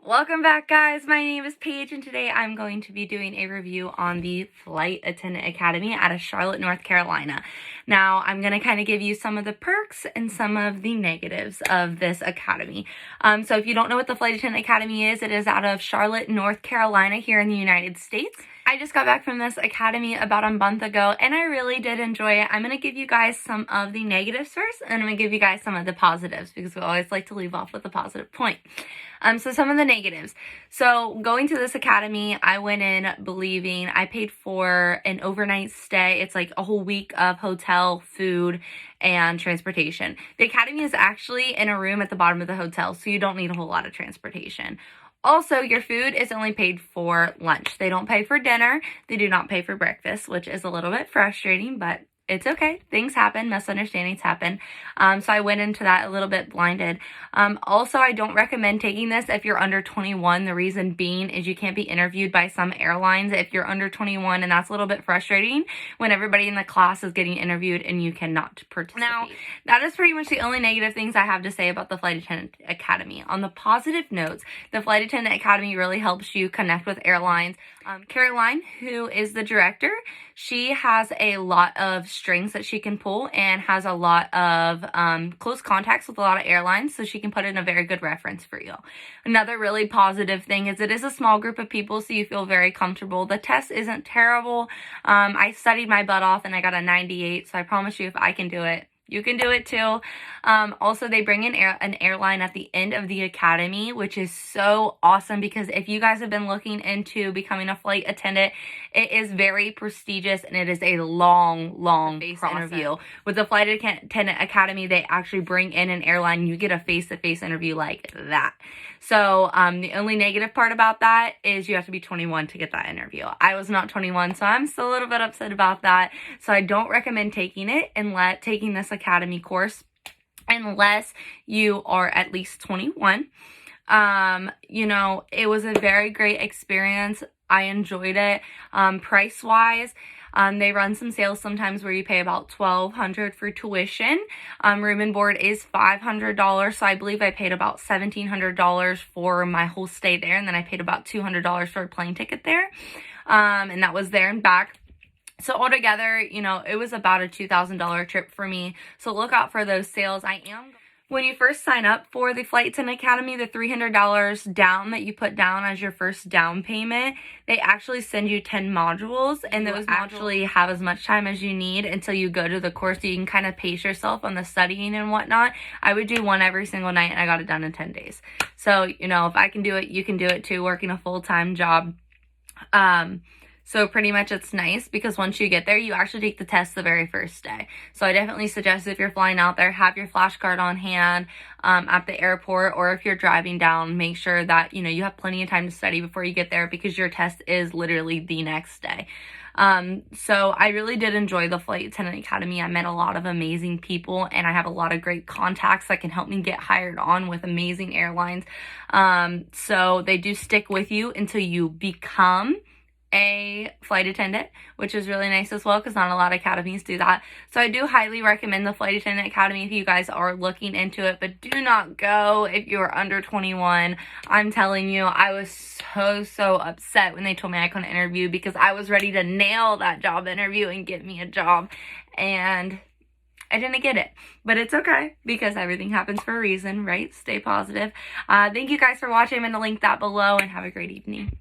Welcome back, guys. My name is Paige, and today I'm going to be doing a review on the Flight Attendant Academy out of Charlotte, North Carolina. Now, I'm going to kind of give you some of the perks and some of the negatives of this academy. So if you don't know what the Flight Attendant Academy is, it is out of Charlotte, North Carolina here in the United States. I just got back from this academy about a month ago, and I really did enjoy it. I'm going to give you guys some of the negatives first, and I'm going to give you guys some of the positives, because we always like to leave off with a positive point. So some of the negatives. So going to this academy, I went in believing I paid for an overnight stay. It's like a whole week of hotel, food, and transportation. The academy is actually in a room at the bottom of the hotel, so you don't need a whole lot of transportation. Also, your food is only paid for lunch. They don't pay for dinner. They do not pay for breakfast, which is a little bit frustrating, but it's okay. Things happen. Misunderstandings happen. So I went into that a little bit blinded. Also, I don't recommend taking this if you're under 21. The reason being is you can't be interviewed by some airlines if you're under 21, and that's a little bit frustrating when everybody in the class is getting interviewed and you cannot participate. Now, that is pretty much the only negative things I have to say about the Flight Attendant Academy. On the positive notes, the Flight Attendant Academy really helps you connect with airlines. Caroline, who is the director, she has a lot of strings that she can pull and has a lot of close contacts with a lot of airlines, so she can put in a very good reference for you. Another really positive thing is it is a small group of people, so you feel very comfortable. The test isn't terrible. I studied my butt off and I got a 98, so I promise you if I can do it, you can do it too. Also, they bring in an airline at the end of the academy, which is so awesome because if you guys have been looking into becoming a flight attendant, it is very prestigious and it is a long interview. With the Flight Attendant Academy, they actually bring in an airline. You get a face-to-face interview like that. So the only negative part about that is you have to be 21 to get that interview. I was not 21, so I'm still a little bit upset about that. So I don't recommend taking it and taking this academy course unless you are at least 21. You know, it was a very great experience. I enjoyed it. Price wise, they run some sales sometimes where you pay about $1,200 for tuition. Room and board is $500, so I believe I paid about $1,700 for my whole stay there, and then I paid about $200 for a plane ticket there, and that was there and back. So altogether, you know, it was about a $2,000 trip for me. So look out for those sales. When you first sign up for the Flight Attendant Academy, the $300 down that you put down as your first down payment, they actually send you 10 modules, and those actually have as much time as you need until you go to the course, so you can kind of pace yourself on the studying and whatnot. I would do one every single night, and I got it done in 10 days. So, you know, if I can do it, you can do it too, working a full-time job. So pretty much it's nice because once you get there, you actually take the test the very first day. So I definitely suggest if you're flying out there, have your flashcard on hand at the airport, or if you're driving down, make sure that, you know, you have plenty of time to study before you get there because your test is literally the next day. So I really did enjoy the Flight Attendant Academy. I met a lot of amazing people, and I have a lot of great contacts that can help me get hired on with amazing airlines. So they do stick with you until you become a flight attendant, which is really nice as well because not a lot of academies do that. So I do highly recommend the Flight Attendant Academy if you guys are looking into it, but do not go if you are under 21. I'm telling you, I was so upset when they told me I couldn't interview because I was ready to nail that job interview and get me a job, and I didn't get it, but it's okay because everything happens for a reason, right? Stay positive. Thank you guys for watching. I'm going to link that below, and have a great evening.